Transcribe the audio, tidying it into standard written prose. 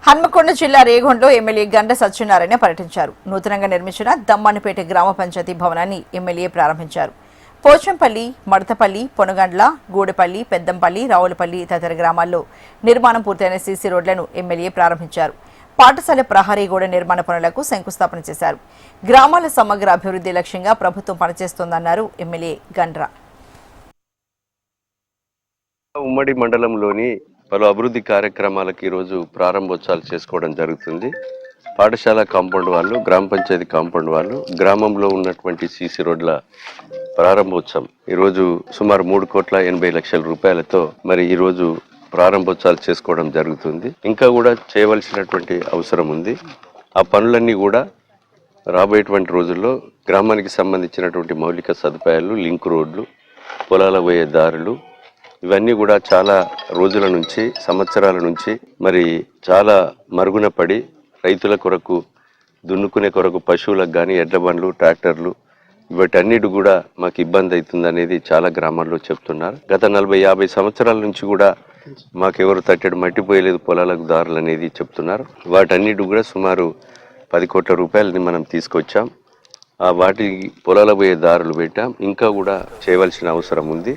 హన్మకొండ జిల్లా రేగొండలో ఎమ్మెల్యే గండ్ర సత్యనారాయణ పర్యటించారు. నూతనంగా నిర్మించిన దమ్మానిపేట గ్రామ పంచాయతీ భవనాన్ని ఎమ్మెల్యే ప్రారంభించారు. పోచంపల్లి, మడతపల్లి, పొనగండ్ల, గూడెపల్లి, పెద్దంపల్లి, రావులపల్లి తదితర గ్రామాల్లో నిర్మాణం పూర్తయిన సీసీ రోడ్లను ఎమ్మెల్యే ప్రారంభించారు. పాఠశాల ప్రహరీ గోడ నిర్మాణ పనులకు శంకుస్థాపన చేశారు. గ్రామాల సమగ్ర అభివృద్ధి లక్ష్యంగా ప్రభుత్వం పనిచేస్తోందన్నారు ఎమ్మెల్యే గండ్ర. ఉమ్మడి మండలంలోని పలు అభివృద్ధి కార్యక్రమాలకు ఈరోజు ప్రారంభోత్సవాలు చేసుకోవడం జరుగుతుంది. పాఠశాల కాంపౌండ్ వాళ్ళు, గ్రామ పంచాయతీ కాంపౌండ్ వాళ్ళు, గ్రామంలో ఉన్నటువంటి సీసీ రోడ్ల ప్రారంభోత్సవం ఈరోజు సుమారు 3,80,00,000 రూపాయలతో మరి ఈరోజు ప్రారంభోత్సవాలు చేసుకోవడం జరుగుతుంది. ఇంకా కూడా చేయవలసినటువంటి అవసరం ఉంది. ఆ పనులన్నీ కూడా రాబోయేటువంటి రోజుల్లో గ్రామానికి సంబంధించినటువంటి మౌలిక సదుపాయాలు, లింక్ రోడ్లు, పొలాల పోయే దారులు, ఇవన్నీ కూడా చాలా రోజుల నుంచి, సంవత్సరాల నుంచి మరి చాలా మరుగున పడి రైతుల కొరకు, దున్నుకునే కొరకు పశువులకు కానీ ఎడ్ల బండ్లు, ట్రాక్టర్లు వీటన్నిటి కూడా మాకు ఇబ్బంది అవుతుంది అనేది చాలా గ్రామాల్లో చెప్తున్నారు. గత 40-50 సంవత్సరాల నుంచి కూడా మాకెవరు తట్టెడు మట్టిపోయలేదు పొలాలకు దారులు అనేది చెప్తున్నారు. వాటన్నిటి కూడా సుమారు 10 కోట్ల రూపాయలని మనం తీసుకొచ్చాం. వాటి పొలాల పోయే దారులు పెట్టాం. ఇంకా కూడా చేయవలసిన అవసరం ఉంది.